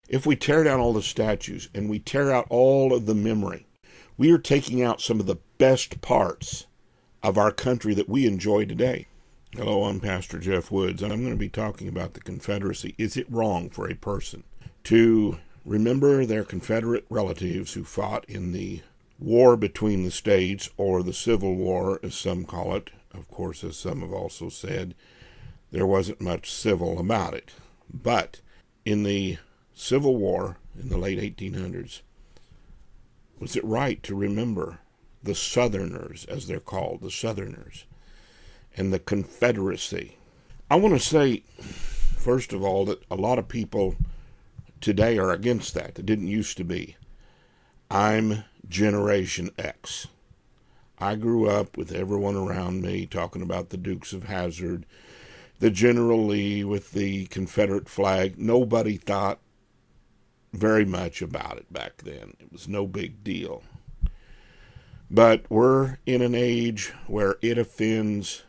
If we tear down all the statues and we tear out all of the memory, we are taking out some of the best parts of our country that we enjoy today. Hello, I'm Pastor Jeff Woods, and I'm going to be talking about the Confederacy. Is it wrong for a person to remember their Confederate relatives who fought in the war between the states, or the Civil War, as some call it? Of course, as some have also said, there wasn't much civil about it. But in the Civil War in the late 1800s, was it right to remember the Southerners, as they're called, the Southerners, and the Confederacy? I want to say, first of all, that a lot of people today are against that. That didn't used to be. I'm Generation X. I grew up with everyone around me talking about the Dukes of Hazzard, the General Lee with the Confederate flag. Nobody thought very much about it back then. It was no big deal. But we're in an age where it offends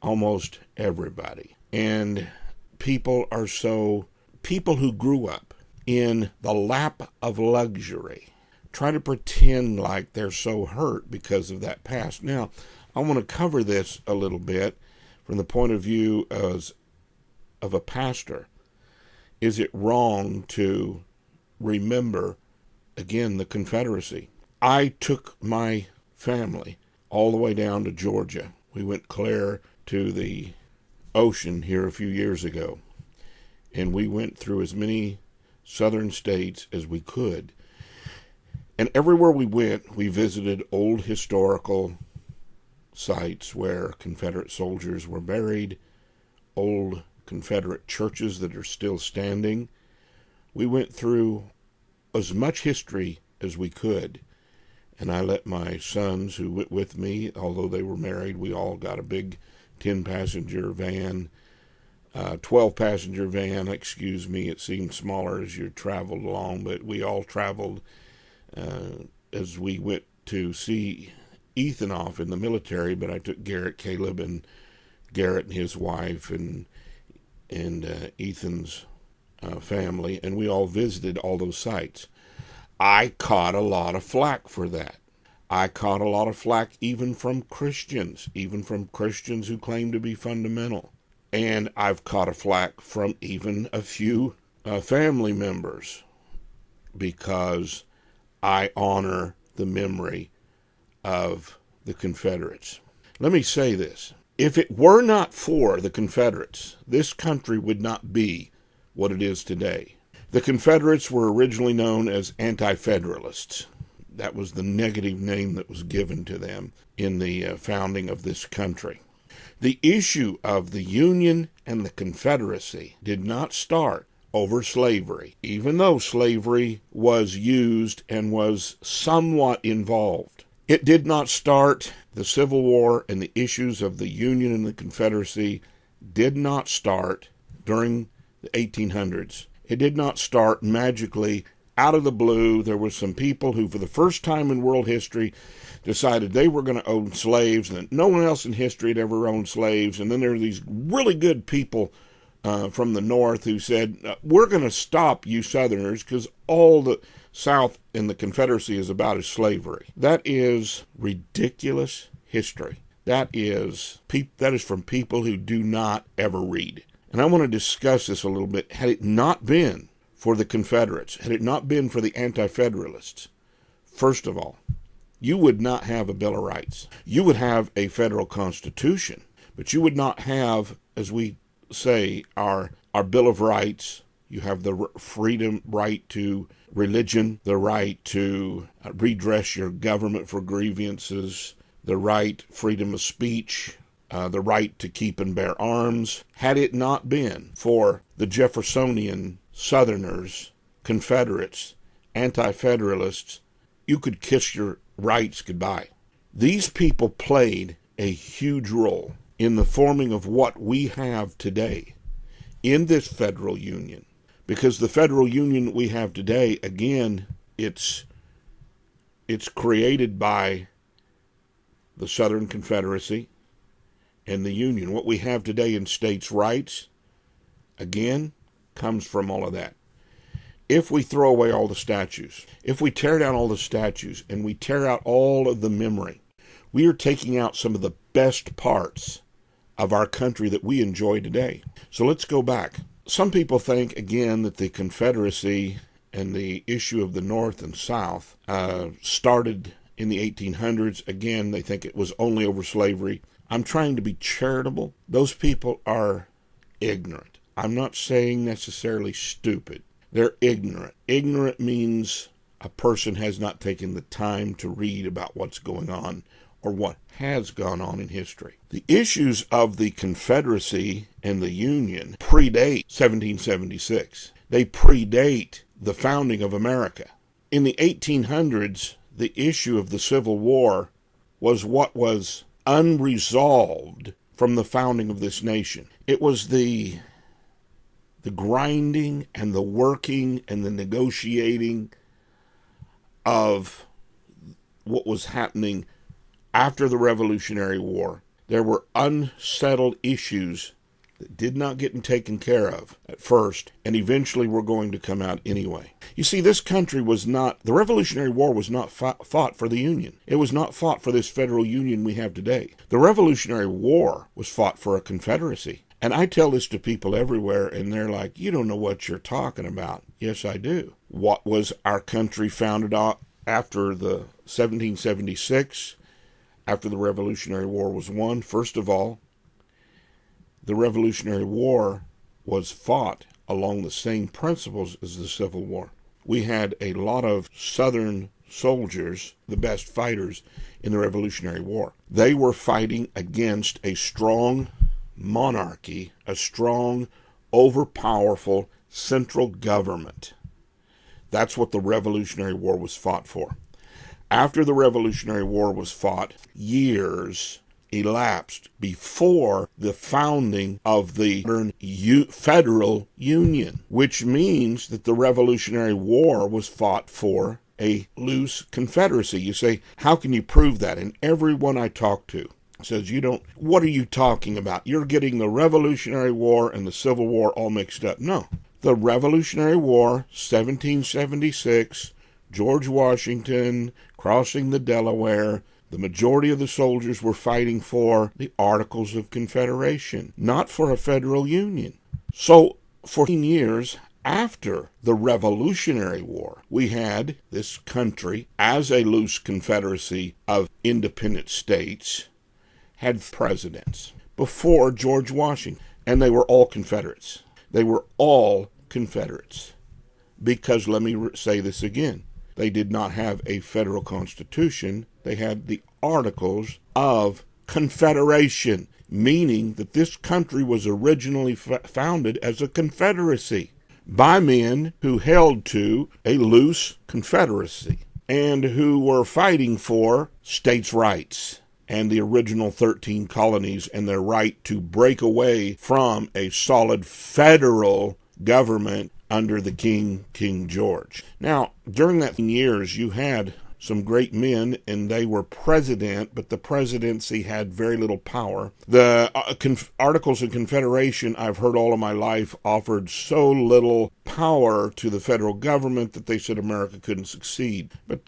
almost everybody. And people who grew up in the lap of luxury try to pretend like they're so hurt because of that past. Now, I want to cover this a little bit from the point of view of a pastor. Is it wrong to remember, again, the Confederacy? I took my family all the way down to Georgia. We went clear to the ocean here a few years ago, and we went through as many southern states as we could. And everywhere we went, we visited old historical sites where Confederate soldiers were buried, old Confederate churches that are still standing. We went through as much history as we could. And I let my sons who went with me, although they were married, we all got a big 10-passenger van, 12-passenger van, excuse me. It seemed smaller as you traveled along, but we all traveled as we went to see Ethan off in the military. But I took Garrett, Caleb, and Garrett and his wife, and Ethan's family, and we all visited all those sites. I caught a lot of flack for that. I caught a lot of flack even from Christians who claim to be fundamental. And I've caught a flack from even a few family members because I honor the memory of the Confederates. Let me say this. If it were not for the Confederates, this country would not be what it is today. The Confederates were originally known as antifederalists. That was the negative name that was given to them in the founding of this country. The issue of the Union and the Confederacy did not start over slavery, even though slavery was used and was somewhat involved. It did not start. The Civil War and the issues of the Union and the Confederacy did not start during the 1800s. It did not start magically out of the blue. There were some people who, for the first time in world history, decided they were going to own slaves, and that no one else in history had ever owned slaves. And then there were these really good people from the North who said, we're going to stop you Southerners because all the South in the Confederacy is about is slavery. That is ridiculous history. That is from people who do not ever read. And I want to discuss this a little bit. Had it not been for the Confederates, had it not been for the Anti-Federalists, first of all, you would not have a Bill of Rights. You would have a federal constitution, but you would not have, as we say, our Bill of Rights. You have the right to religion, the right to redress your government for grievances, the right, freedom of speech, the right to keep and bear arms. Had it not been for the Jeffersonian Southerners, Confederates, Anti-Federalists, you could kiss your rights goodbye. These people played a huge role in the forming of what we have today in this federal union. Because the federal union we have today, again, it's created by the Southern Confederacy and the Union. What we have today in states' rights, again, comes from all of that. if we throw away all the statues, if we tear down all the statues and we tear out all of the memory, we are taking out some of the best parts of our country that we enjoy today. So let's go back. Some people think, again, that the Confederacy and the issue of the North and South started in the 1800s. Again, they think it was only over slavery. I'm trying to be charitable. Those people are ignorant. I'm not saying necessarily stupid. They're ignorant. Ignorant means a person has not taken the time to read about what's going on or what has gone on in history. The issues of the Confederacy and the Union predate 1776. They predate the founding of America. In the 1800s, the issue of the Civil War was what was unresolved from the founding of this nation. It was the grinding and the working and the negotiating of what was happening after the Revolutionary War. There were unsettled issues that did not get taken care of at first, and eventually were going to come out anyway. You see, this country was not, the Revolutionary War was not fought for the Union. It was not fought for this federal union we have today. The Revolutionary War was fought for a Confederacy. And I tell this to people everywhere, and they're like, you don't know what you're talking about. Yes, I do. What was our country founded on after the 1776, after the Revolutionary War was won? First of all, the Revolutionary War was fought along the same principles as the Civil War. We had a lot of Southern soldiers, the best fighters in the Revolutionary War. They were fighting against a strong monarchy, a strong, overpowerful central government. That's what the Revolutionary War was fought for. After the Revolutionary War was fought, years elapsed before the founding of the Federal Union, which means that the Revolutionary War was fought for a loose confederacy. You say, how can you prove that? And everyone I talk to says, what are you talking about? You're getting the Revolutionary War and the Civil War all mixed up. No. The Revolutionary War, 1776, George Washington crossing the Delaware, the majority of the soldiers were fighting for the Articles of Confederation, not for a federal union. So, 14 years after the Revolutionary War, we had this country, as a loose confederacy of independent states, had presidents before George Washington, and they were all Confederates. They were all Confederates. Because, let me say this again, they did not have a federal constitution. They had the Articles of Confederation, meaning that this country was originally founded as a confederacy by men who held to a loose confederacy and who were fighting for states' rights and the original 13 colonies and their right to break away from a solid federal government under the King George. Now, during that years, you had some great men, and they were president, but the presidency had very little power. The Articles of Confederation, I've heard all of my life, offered so little power to the federal government that they said America couldn't succeed. But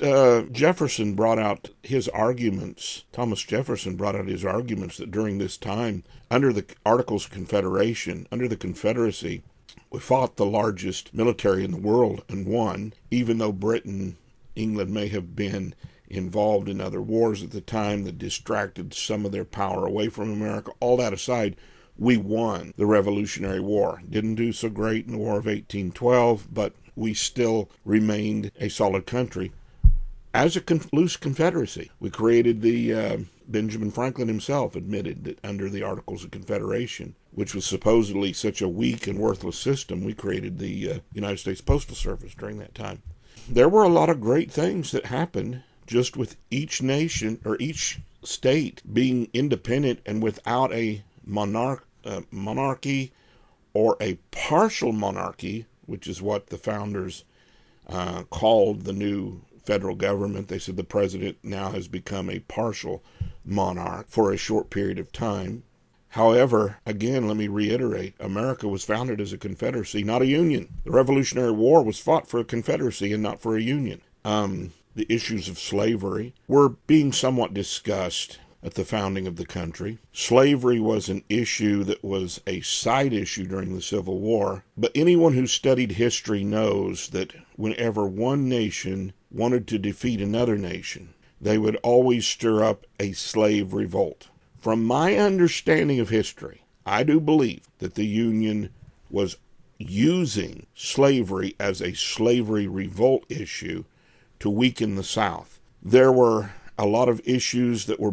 Jefferson brought out his arguments. Thomas Jefferson brought out his arguments that during this time, under the Articles of Confederation, under the Confederacy, we fought the largest military in the world and won, even though England may have been involved in other wars at the time that distracted some of their power away from America. All that aside, we won the Revolutionary War. Didn't do so great in the War of 1812, but we still remained a solid country as a loose confederacy. We created the, Benjamin Franklin himself admitted that under the Articles of Confederation, which was supposedly such a weak and worthless system, we created the United States Postal Service during that time. There were a lot of great things that happened just with each nation or each state being independent and without a monarchy or a partial monarchy, which is what the founders called the new federal government. They said the president now has become a partial monarch for a short period of time. However, again, let me reiterate, America was founded as a confederacy, not a union. The Revolutionary War was fought for a confederacy and not for a union. The issues of slavery were being somewhat discussed at the founding of the country. Slavery was an issue that was a side issue during the Civil War, but anyone who studied history knows that whenever one nation wanted to defeat another nation, they would always stir up a slave revolt. From my understanding of history, I do believe that the Union was using slavery as a slavery revolt issue to weaken the South. There were a lot of issues that were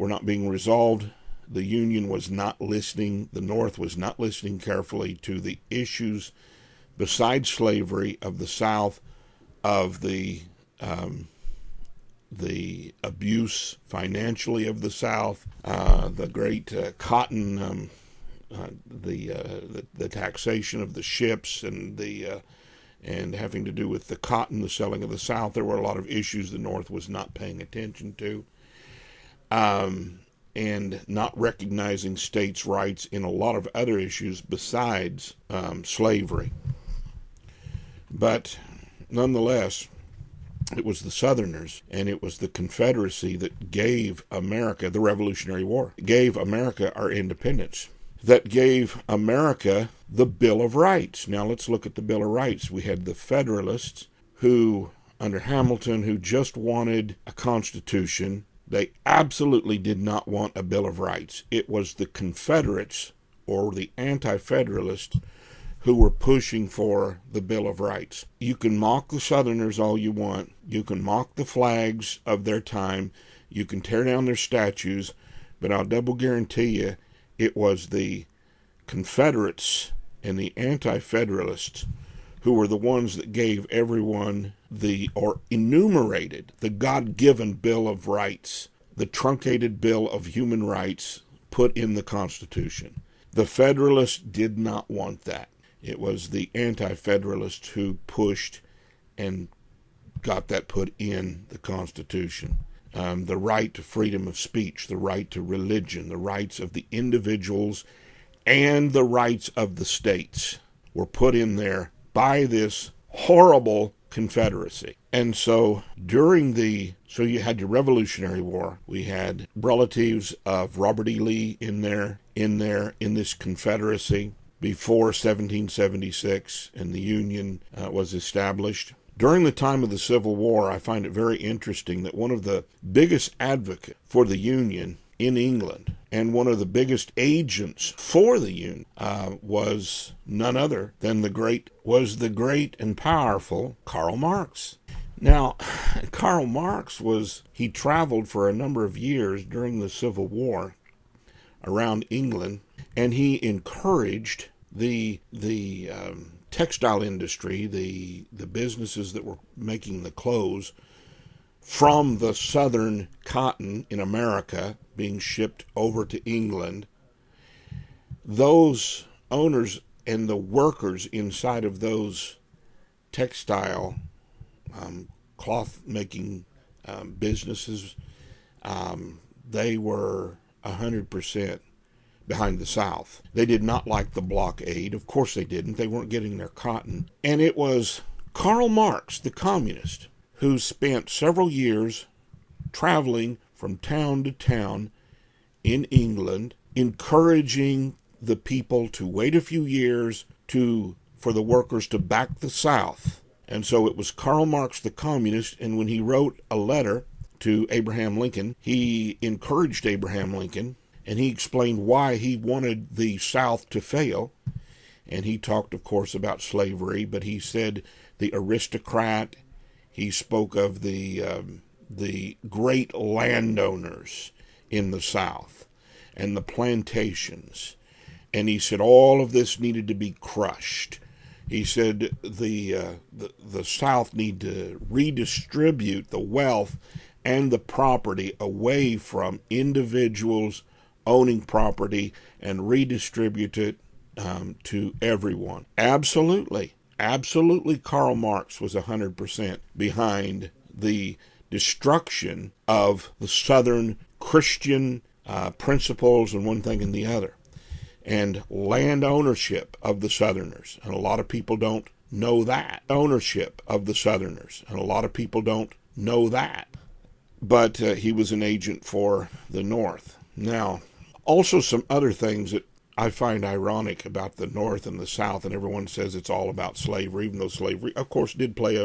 not being resolved. The Union was not listening. The North was not listening carefully to the issues besides slavery of the South, of the abuse financially of the South, the great cotton, the taxation of the ships, and having to do with the cotton, the selling of the South. There were a lot of issues the North was not paying attention to, and not recognizing states' rights in a lot of other issues besides slavery. But nonetheless, it was the Southerners and it was the Confederacy that gave America the Revolutionary War, gave America our independence, that gave America the Bill of Rights. Now let's look at the Bill of Rights. We had the Federalists who, under Hamilton, who just wanted a constitution. They absolutely did not want a Bill of Rights. It was the Confederates or the anti-federalists who were pushing for the Bill of Rights. You can mock the Southerners all you want. You can mock the flags of their time. You can tear down their statues. But I'll double guarantee you it was the Confederates and the anti-federalists who were the ones that gave everyone or enumerated the God-given Bill of Rights, the truncated Bill of Human Rights put in the Constitution. The Federalists did not want that. It was the anti-federalists who pushed and got that put in the Constitution. The right to freedom of speech, the right to religion, the rights of the individuals, and the rights of the states were put in there by this horrible Confederacy. And so so you had your Revolutionary War. We had relatives of Robert E. Lee in this Confederacy before 1776 and the Union was established. During the time of the Civil War, I find it very interesting that one of the biggest advocates for the Union in England and one of the biggest agents for the Union was none other than the great and powerful Karl Marx. Now, Karl Marx he traveled for a number of years during the Civil War around England, and he encouraged the textile industry, the businesses that were making the clothes from the southern cotton in America being shipped over to England. Those owners and the workers inside of those textile cloth-making businesses, they were 100% behind the South. They did not like the blockade. Of course they didn't. They weren't getting their cotton. And it was Karl Marx, the communist, who spent several years traveling from town to town in England, encouraging the people to wait a few years for the workers to back the South. And so it was Karl Marx, the communist, and when he wrote a letter to Abraham Lincoln, he encouraged Abraham Lincoln, and he explained why he wanted the South to fail. And he talked, of course, about slavery, but he said the aristocrat. He spoke of the great landowners in the South and the plantations. And he said all of this needed to be crushed. He said the South need to redistribute the wealth and the property away from individuals owning property and redistribute it to everyone. Absolutely, Karl Marx was 100% behind the destruction of the Southern Christian principles and one thing and the other. and land ownership of the Southerners. And a lot of people don't know that. Ownership of the Southerners. And a lot of people don't know that. But he was an agent for the North. Now, also some other things that I find ironic about the North and the South, and everyone says it's all about slavery, even though slavery, of course, did play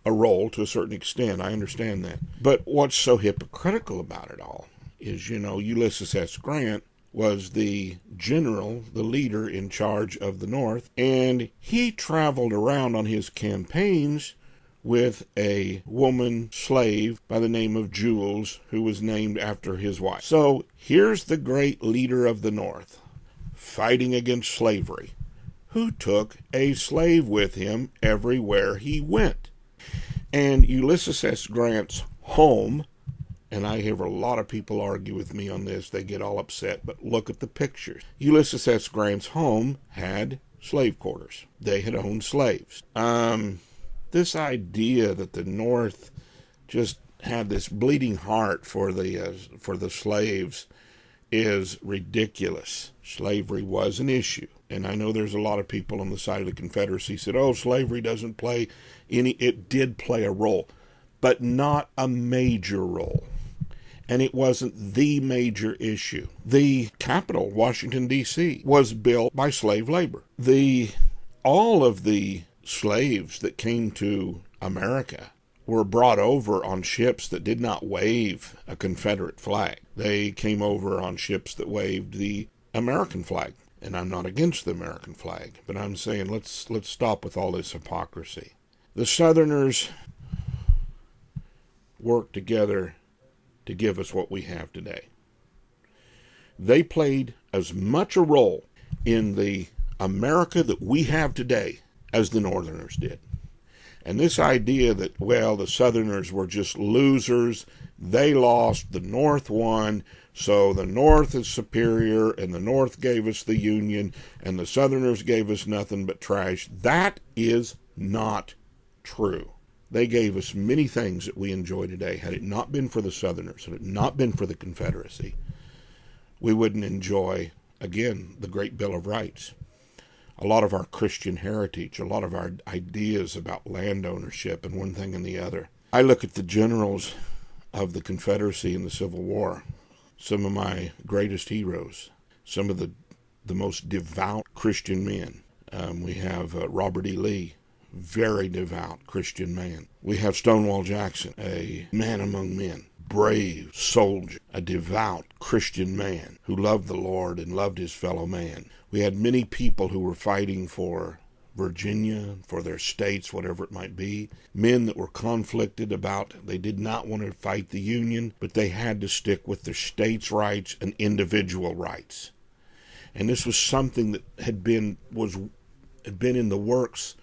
a role to a certain extent. I understand that. But what's so hypocritical about it all is, Ulysses S. Grant was the general, the leader in charge of the North, and he traveled around on his campaigns with a woman slave by the name of Jules, who was named after his wife. So here's the great leader of the North, fighting against slavery, who took a slave with him everywhere he went. And Ulysses S. Grant's home, and I hear a lot of people argue with me on this, they get all upset, but look at the pictures. Ulysses S. Grant's home had slave quarters. They had owned slaves. This idea that the North just had this bleeding heart for the slaves is ridiculous. Slavery was an issue. And I know there's a lot of people on the side of the Confederacy said, oh, slavery doesn't play any. It did play a role, but not a major role. And it wasn't the major issue. The capital, Washington, D.C., was built by slave labor. All of the slaves that came to America were brought over on ships that did not wave a Confederate flag. They came over on ships that waved the American flag. And I'm not against the American flag, but I'm saying let's stop with all this hypocrisy. The Southerners worked together to give us what we have today. They played as much a role in the America that we have today as the Northerners did. And this idea that, the Southerners were just losers, they lost, the North won, so the North is superior, and the North gave us the Union, and the Southerners gave us nothing but trash. That is not true. They gave us many things that we enjoy today. Had it not been for the Southerners, had it not been for the Confederacy, we wouldn't enjoy, again, the Great Bill of Rights. A lot of our Christian heritage, a lot of our ideas about land ownership and one thing and the other. I look at the generals of the Confederacy in the Civil War, some of my greatest heroes, some of the most devout Christian men. We have Robert E. Lee, very devout Christian man. We have Stonewall Jackson, a man among men, brave soldier, a devout Christian man who loved the Lord and loved his fellow man. We had many people who were fighting for Virginia, for their states, whatever it might be. Men that were conflicted about, they did not want to fight the Union, but they had to stick with their states' rights and individual rights. And this was something that had been in the works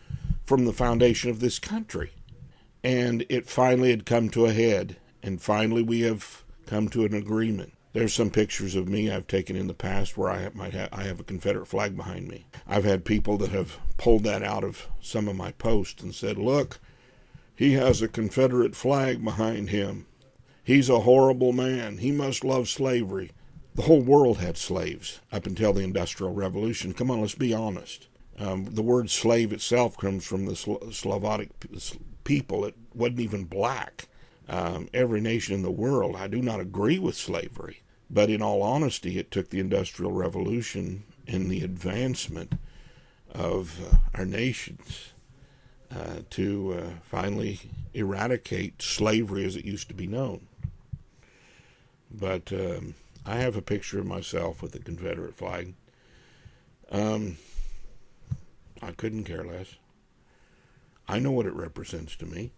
from the foundation of this country. And it finally had come to a head, and finally we have come to an agreement. There's some pictures of me I've taken in the past where I have a Confederate flag behind me. I've had people that have pulled that out of some of my posts and said, look, he has a Confederate flag behind him. He's a horrible man. He must love slavery. The whole world had slaves up until the Industrial Revolution. Come on, let's be honest. The word slave itself comes from the Slavic people. It wasn't even black. Every nation in the world, I do not agree with slavery. But in all honesty, it took the Industrial Revolution and the advancement of our nations to finally eradicate slavery as it used to be known. But I have a picture of myself with the Confederate flag. I couldn't care less. I know what it represents to me.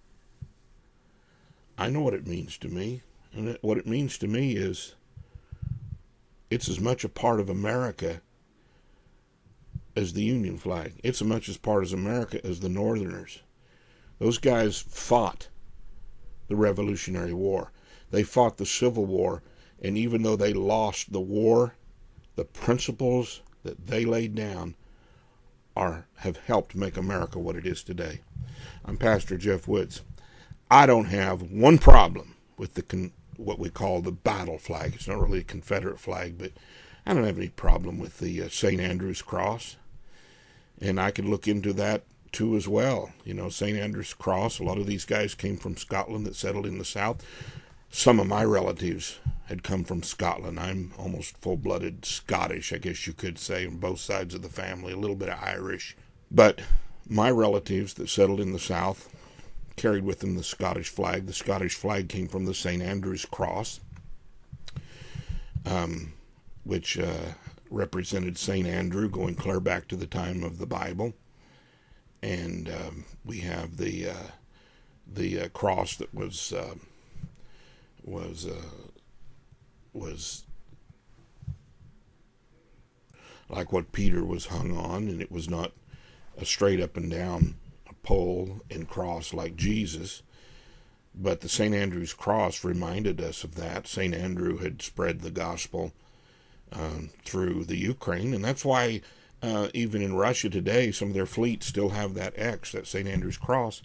I know what it means to me. And what it means to me is it's as much a part of America as the Union flag. It's as much a part of America as the Northerners. Those guys fought the Revolutionary War. They fought the Civil War, and even though they lost the war, the principles that they laid down have helped make America what it is today. I'm Pastor Jeff Woods. I don't have one problem with what we call the battle flag. It's not really a Confederate flag, but I don't have any problem with the St. Andrew's cross, and I could look into that too as well. You know, St. Andrew's cross, a lot of these guys came from Scotland that settled in the South. Some of my relatives had come from Scotland. I'm almost full-blooded Scottish, I guess you could say, on both sides of the family, a little bit of Irish. But my relatives that settled in the South carried with them the Scottish flag. The Scottish flag came from the St. Andrew's cross, which represented St. Andrew going clear back to the time of the Bible. And we have the cross that was like what Peter was hung on, and it was not a straight up and down pole and cross like Jesus. But the St. Andrew's cross reminded us of that. St. Andrew had spread the gospel through the Ukraine, and that's why even in Russia today, some of their fleets still have that X, that St. Andrew's cross.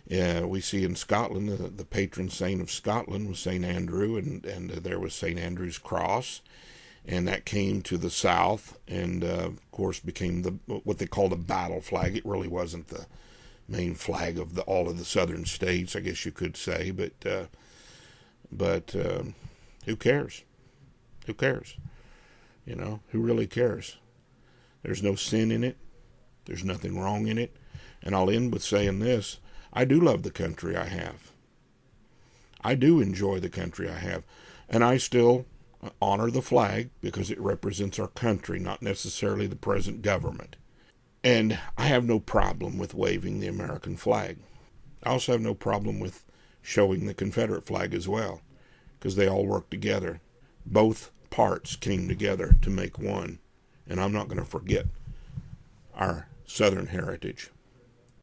We see in Scotland, the patron saint of Scotland was St. Andrew, and there was St. Andrew's cross, and that came to the south, and of course became what they called a battle flag. It really wasn't the main flag of all of the southern states, I guess you could say, but who cares? Who cares? You know, who really cares? There's no sin in it. There's nothing wrong in it. And I'll end with saying this. I do love the country I have. I do enjoy the country I have. And I still honor the flag because it represents our country, not necessarily the present government. And I have no problem with waving the American flag. I also have no problem with showing the Confederate flag as well, because they all work together. Both parts came together to make one. And I'm not going to forget our Southern heritage.